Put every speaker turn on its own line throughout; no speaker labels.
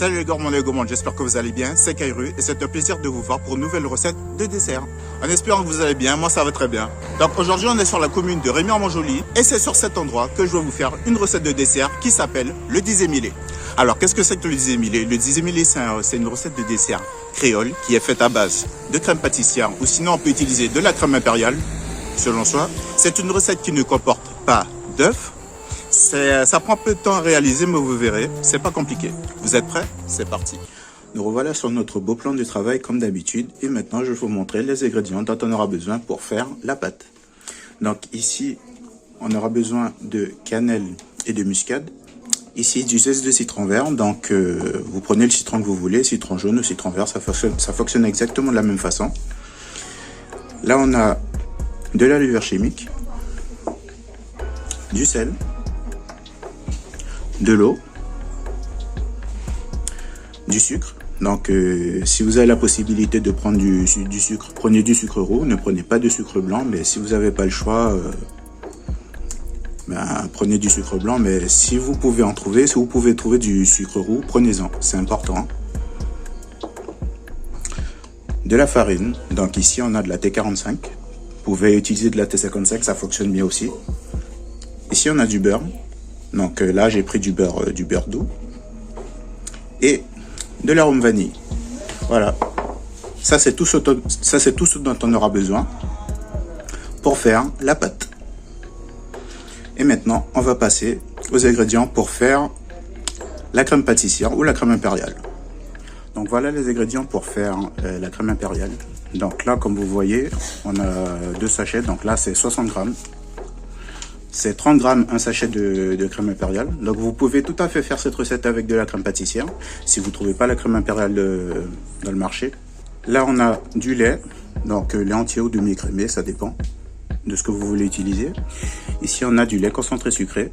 Salut les gourmands et les gourmandes, j'espère que vous allez bien, c'est Kairu et c'est un plaisir de vous voir pour une nouvelle recette de dessert. En espérant que vous allez bien, moi ça va très bien. Donc aujourd'hui on est sur la commune de Rémy-en-Montjoly et c'est sur cet endroit que je vais vous faire une recette de dessert qui s'appelle le disémilé. Alors qu'est-ce que c'est que le disémilé? Le disémilé c'est une recette de dessert créole qui est faite à base de crème pâtissière ou sinon on peut utiliser de la crème impériale selon soi. C'est une recette qui ne comporte pas d'œufs. Ça prend peu de temps à réaliser, mais vous verrez, c'est pas compliqué. Vous êtes prêts? C'est parti. Nous revoilà sur notre beau plan de travail comme d'habitude. Et maintenant, je vais vous montrer les ingrédients dont on aura besoin pour faire la pâte. Donc ici, on aura besoin de cannelle et de muscade. Ici, du zeste de citron vert. Donc, vous prenez le citron que vous voulez, citron jaune ou citron vert, ça fonctionne exactement de la même façon. Là, on a de la levure chimique, du sel, de l'eau, du sucre. Donc si vous avez la possibilité de prendre du sucre, prenez du sucre roux, ne prenez pas de sucre blanc. Mais si vous n'avez pas le choix, prenez du sucre blanc. Mais si vous pouvez en trouver, si vous pouvez trouver du sucre roux, prenez-en, c'est important. De la farine, donc ici on a de la T45, vous pouvez utiliser de la T55, ça fonctionne bien aussi. Ici on a du beurre. Donc là, j'ai pris du beurre doux et de l'arôme vanille. Voilà. Ça, c'est tout ce dont on aura besoin pour faire la pâte. Et maintenant, on va passer aux ingrédients pour faire la crème pâtissière ou la crème impériale. Donc voilà les ingrédients pour faire la crème impériale. Donc là, comme vous voyez, on a 2 sachets. Donc là, c'est 60 grammes. C'est 30 grammes un sachet de crème impériale. Donc vous pouvez tout à fait faire cette recette avec de la crème pâtissière si vous ne trouvez pas la crème impériale dans le marché. Là on a du lait, donc lait entier ou demi-écrémé, ça dépend de ce que vous voulez utiliser. Ici on a du lait concentré sucré.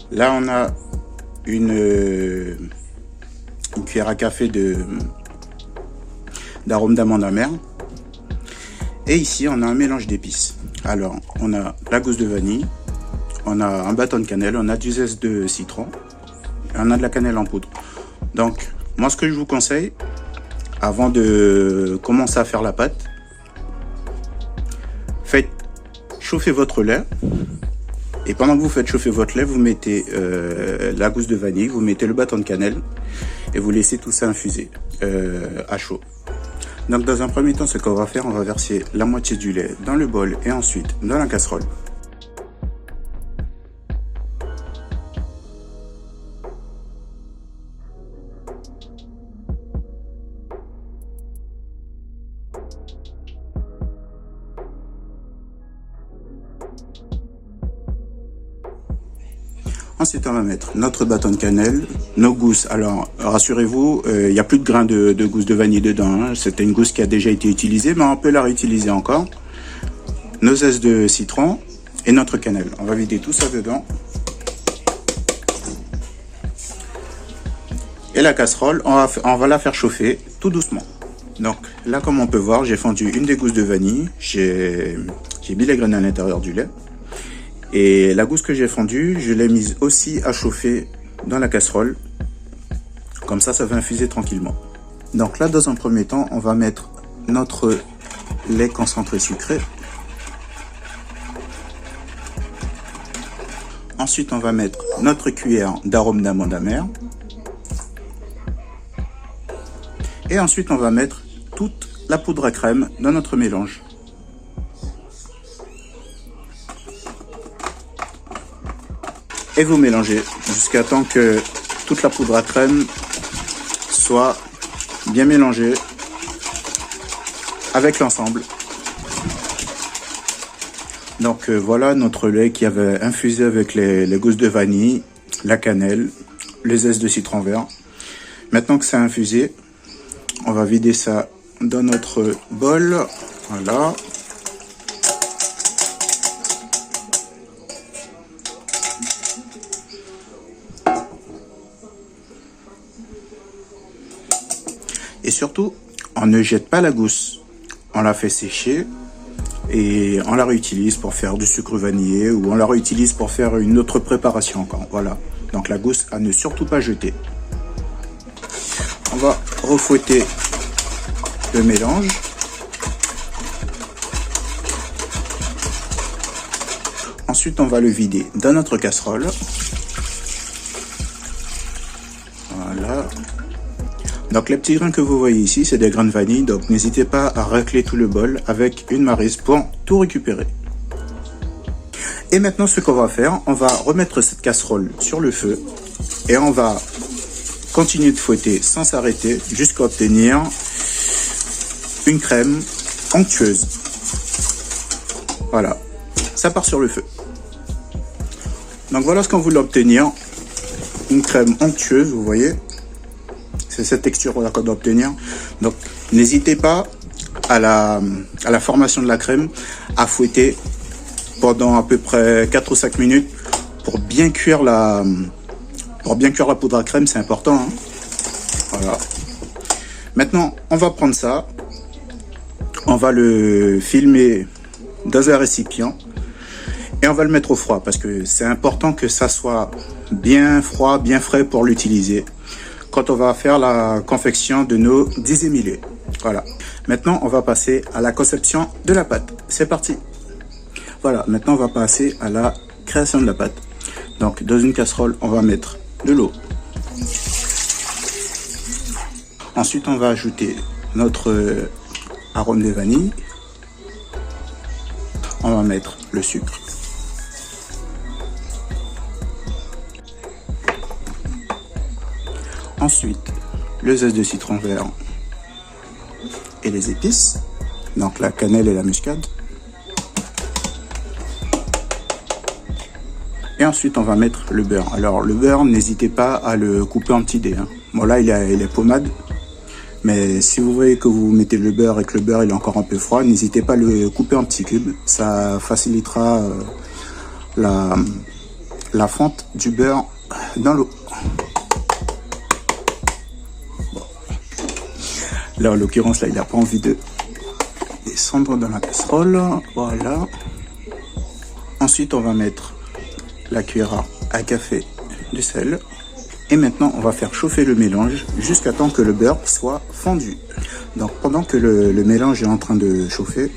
Là on a une cuillère à café d'arôme d'amande amère. Et ici on a un mélange d'épices. Alors, on a la gousse de vanille, on a un bâton de cannelle, on a du zeste de citron, et on a de la cannelle en poudre. Donc, moi ce que je vous conseille, avant de commencer à faire la pâte, faites chauffer votre lait. Et pendant que vous faites chauffer votre lait, vous mettez la gousse de vanille, vous mettez le bâton de cannelle, et vous laissez tout ça infuser à chaud. Donc dans un premier temps, ce qu'on va faire, on va verser la moitié du lait dans le bol et ensuite dans la casserole. Ensuite, on va mettre notre bâton de cannelle, nos gousses. Alors, rassurez-vous, il n'y a plus de grains de gousse de vanille dedans. Hein. C'était une gousse qui a déjà été utilisée, mais on peut la réutiliser encore. Nos zestes de citron et notre cannelle. On va vider tout ça dedans. Et la casserole, on va la faire chauffer tout doucement. Donc là, comme on peut voir, j'ai fondu une des gousses de vanille. J'ai mis les graines à l'intérieur du lait. Et la gousse que j'ai fondue, je l'ai mise aussi à chauffer dans la casserole. Comme ça, ça va infuser tranquillement. Donc là, dans un premier temps, on va mettre notre lait concentré sucré. Ensuite, on va mettre notre cuillère d'arôme d'amande amère. Et ensuite, on va mettre toute la poudre à crème dans notre mélange. Et vous mélangez jusqu'à temps que toute la poudre à crème soit bien mélangée avec l'ensemble. Donc voilà notre lait qui avait infusé avec les gousses de vanille, la cannelle, les zestes de citron vert. Maintenant que c'est infusé, on va vider ça dans notre bol. Voilà. Et surtout, on ne jette pas la gousse. On la fait sécher et on la réutilise pour faire du sucre vanillé ou on la réutilise pour faire une autre préparation encore. Voilà. Donc la gousse à ne surtout pas jeter. On va refouetter le mélange. Ensuite, on va le vider dans notre casserole. Voilà. Donc les petits grains que vous voyez ici, c'est des grains de vanille. Donc n'hésitez pas à racler tout le bol avec une maryse pour tout récupérer. Et maintenant, ce qu'on va faire, on va remettre cette casserole sur le feu et on va continuer de fouetter sans s'arrêter jusqu'à obtenir une crème onctueuse. Voilà, ça part sur le feu. Donc voilà ce qu'on voulait obtenir, une crème onctueuse, vous voyez, c'est cette texture qu'on doit obtenir. Donc n'hésitez pas à la formation de la crème à fouetter pendant à peu près 4 ou 5 minutes pour bien cuire la poudre à crème, c'est important, hein. Voilà. Maintenant, on va prendre ça, on va le filmer dans un récipient et on va le mettre au froid parce que c'est important que ça soit bien froid, bien frais pour l'utiliser quand on va faire la confection de nos 10 émilés. Voilà. Maintenant, on va passer à la conception de la pâte. C'est parti. Voilà, maintenant on va passer à la création de la pâte. Donc dans une casserole, on va mettre de l'eau. Ensuite, on va ajouter notre arôme de vanille. On va mettre le sucre. Ensuite, le zeste de citron vert et les épices. Donc la cannelle et la muscade. Et ensuite, on va mettre le beurre. Alors, le beurre, n'hésitez pas à le couper en petits dés, hein. Bon, là, il est pommade. Mais si vous voyez que vous mettez le beurre et que le beurre il est encore un peu froid, n'hésitez pas à le couper en petits cubes. Ça facilitera la fonte du beurre dans l'eau. Bon. Là, en l'occurrence, là, il n'a pas envie de descendre dans la casserole. Voilà. Ensuite, on va mettre la cuillère à café de sel. Et maintenant, on va faire chauffer le mélange jusqu'à temps que le beurre soit fondu. Donc, pendant que le mélange est en train de chauffer,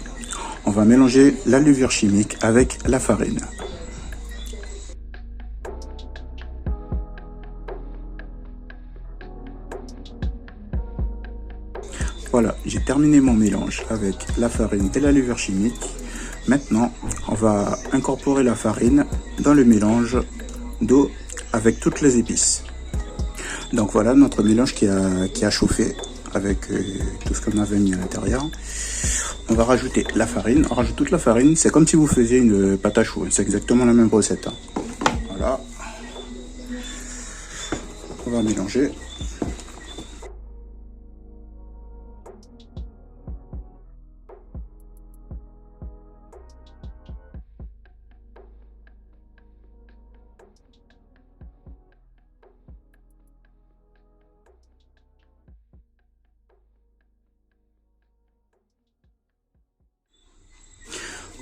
on va mélanger la levure chimique avec la farine. Voilà, j'ai terminé mon mélange avec la farine et la levure chimique. Maintenant, on va incorporer la farine dans le mélange d'eau avec toutes les épices. Donc voilà notre mélange qui a chauffé avec tout ce qu'on avait mis à l'intérieur. On va rajouter la farine. On rajoute toute la farine. C'est comme si vous faisiez une pâte à choux. C'est exactement la même recette, hein. Voilà. On va mélanger.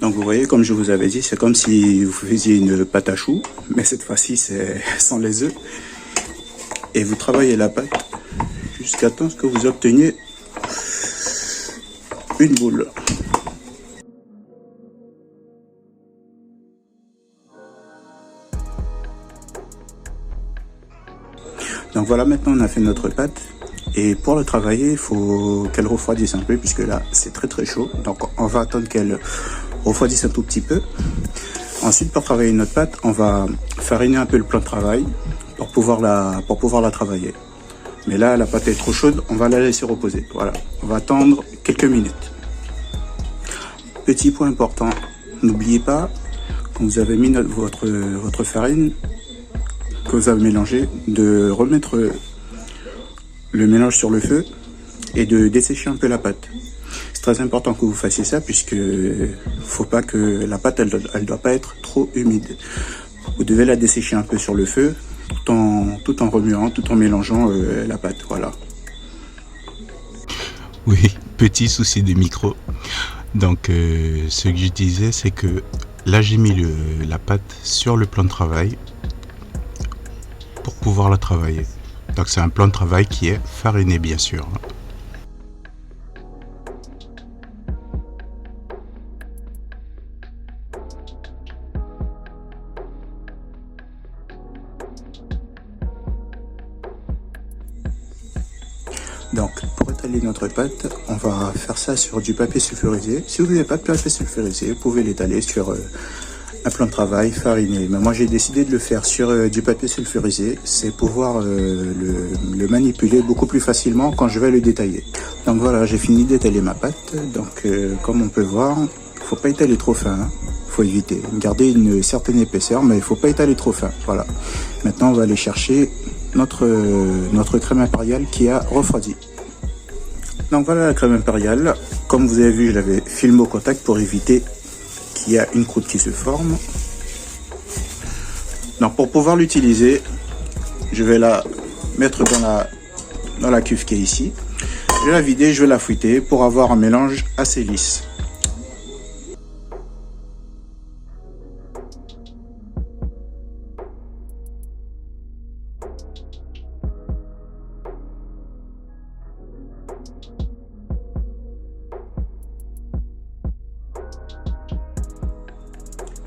Donc vous voyez, comme je vous avais dit, c'est comme si vous faisiez une pâte à choux, mais cette fois-ci c'est sans les œufs. Et vous travaillez la pâte jusqu'à temps que vous obteniez une boule. Donc voilà, maintenant on a fait notre pâte. Et pour le travailler, il faut qu'elle refroidisse un peu, puisque là c'est très très chaud. Donc on va attendre qu'elle refroidisse un tout petit peu. Ensuite, pour travailler notre pâte, on va fariner un peu le plan de travail pour pouvoir la travailler. Mais là, la pâte est trop chaude, on va la laisser reposer. Voilà, on va attendre quelques minutes. Petit point important, n'oubliez pas, quand vous avez mis votre farine, que vous avez mélangé, de remettre le mélange sur le feu et de dessécher un peu la pâte. C'est très important que vous fassiez ça, puisque faut pas que la pâte elle doit pas être trop humide. Vous devez la dessécher un peu sur le feu tout en remuant, tout en mélangeant la pâte. Voilà.
Oui, petit souci de micro. Donc ce que je disais, c'est que là j'ai mis la pâte sur le plan de travail pour pouvoir la travailler. Donc c'est un plan de travail qui est fariné bien sûr.
Donc, pour étaler notre pâte, on va faire ça sur du papier sulfurisé. Si vous n'avez pas de papier sulfurisé, vous pouvez l'étaler sur un plan de travail fariné. Mais moi, j'ai décidé de le faire sur du papier sulfurisé. C'est pouvoir le manipuler beaucoup plus facilement quand je vais le détailler. Donc voilà, j'ai fini d'étaler ma pâte. Donc, comme on peut voir, il faut pas étaler trop fin. Hein. Faut éviter. Garder une certaine épaisseur, mais il faut pas étaler trop fin. Voilà. Maintenant, on va aller chercher notre crème impériale qui a refroidi. Donc voilà la crème impériale. Comme vous avez vu, je l'avais filmé au contact pour éviter qu'il y a une croûte qui se forme. Donc pour pouvoir l'utiliser, je vais la mettre dans la cuve qui est ici. Je vais la vider, je vais la fouetter pour avoir un mélange assez lisse.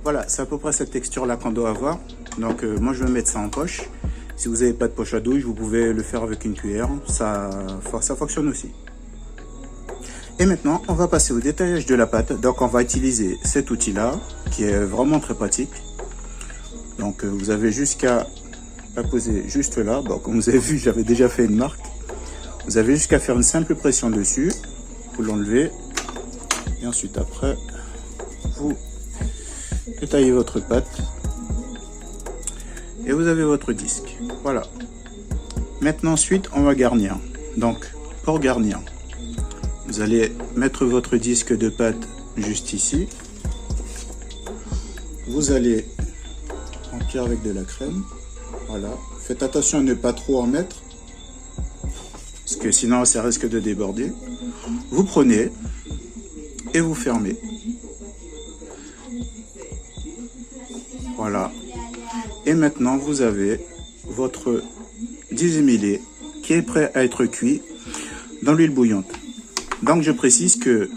Voilà, c'est à peu près cette texture-là qu'on doit avoir. Donc moi je vais mettre ça en poche. Si vous n'avez pas de poche à douche, vous pouvez le faire avec une cuillère. Ça fonctionne aussi. Et maintenant, on va passer au détaillage de la pâte. Donc on va utiliser cet outil-là, qui est vraiment très pratique. Donc vous avez jusqu'à la poser juste là. Bon, comme vous avez vu, j'avais déjà fait une marque. Vous avez jusqu'à faire une simple pression dessus. Vous l'enlevez. Et ensuite après, vous détaillez votre pâte et vous avez votre disque. Voilà. Maintenant ensuite on va garnir. Donc pour garnir, vous allez mettre votre disque de pâte juste ici. Vous allez remplir avec de la crème. Voilà. Faites attention à ne pas trop en mettre parce que sinon ça risque de déborder. Vous prenez et vous fermez. Voilà. Et maintenant, vous avez votre dissémilé qui est prêt à être cuit dans l'huile bouillante. Donc, je précise que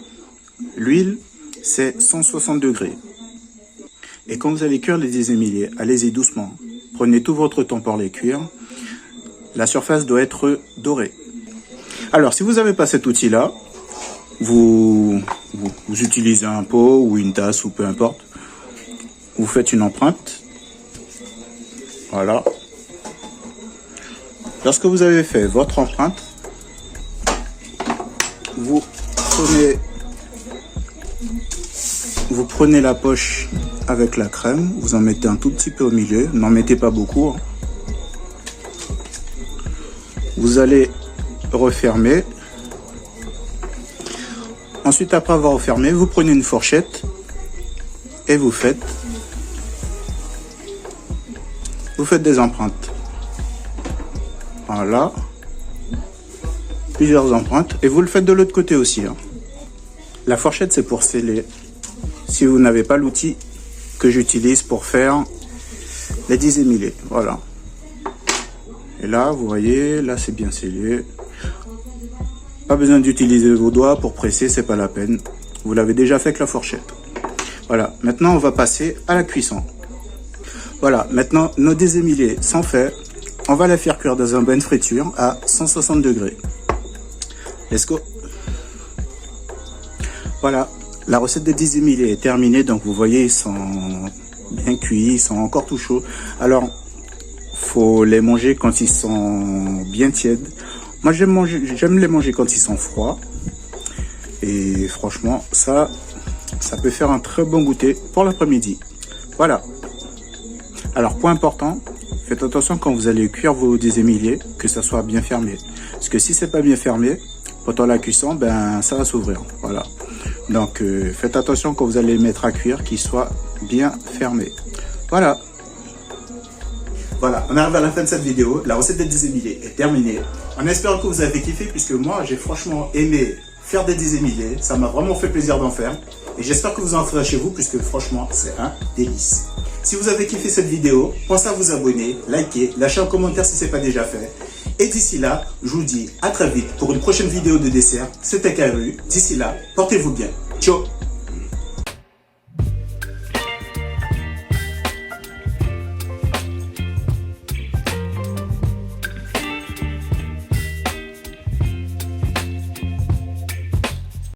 l'huile, c'est 160 degrés. Et quand vous allez cuire les dissémilés, allez-y doucement. Prenez tout votre temps pour les cuire. La surface doit être dorée. Alors, si vous n'avez pas cet outil-là, vous utilisez un pot ou une tasse ou peu importe. Vous faites une empreinte. Voilà. Lorsque vous avez fait votre empreinte, vous prenez la poche avec la crème. Vous en mettez un tout petit peu au milieu. N'en mettez pas beaucoup. Vous allez refermer. Ensuite, après avoir refermé, vous prenez une fourchette et vous faites des empreintes. Voilà. Plusieurs empreintes. Et vous le faites de l'autre côté aussi. Hein. La fourchette, c'est pour sceller. Si vous n'avez pas l'outil que j'utilise pour faire les dissémilés. Voilà. Et là, vous voyez, là, c'est bien scellé. Pas besoin d'utiliser vos doigts pour presser, c'est pas la peine. Vous l'avez déjà fait avec la fourchette. Voilà. Maintenant, on va passer à la cuisson. Voilà, maintenant nos dissémilés sont faits. On va les faire cuire dans un bain de friture à 160 degrés. Let's go. Voilà, la recette des dissémilés est terminée. Donc vous voyez, ils sont bien cuits, ils sont encore tout chauds. Alors, faut les manger quand ils sont bien tièdes. Moi, j'aime les manger quand ils sont froids. Et franchement, ça peut faire un très bon goûter pour l'après-midi. Voilà. Alors, point important, faites attention quand vous allez cuire vos dissémilés, que ça soit bien fermé. Parce que si c'est pas bien fermé, pendant la cuisson, ben ça va s'ouvrir. Voilà. Donc, faites attention quand vous allez les mettre à cuire, qu'ils soient bien fermés. Voilà. Voilà, on arrive à la fin de cette vidéo. La recette des dissémilés est terminée. On espère que vous avez kiffé, puisque moi, j'ai franchement aimé faire des dissémilés. Ça m'a vraiment fait plaisir d'en faire. Et j'espère que vous en ferez chez vous, puisque franchement, c'est un délice. Si vous avez kiffé cette vidéo, pensez à vous abonner, liker, lâcher un commentaire si ce n'est pas déjà fait. Et d'ici là, je vous dis à très vite pour une prochaine vidéo de dessert. C'était Kairu. D'ici là, portez-vous bien. Ciao.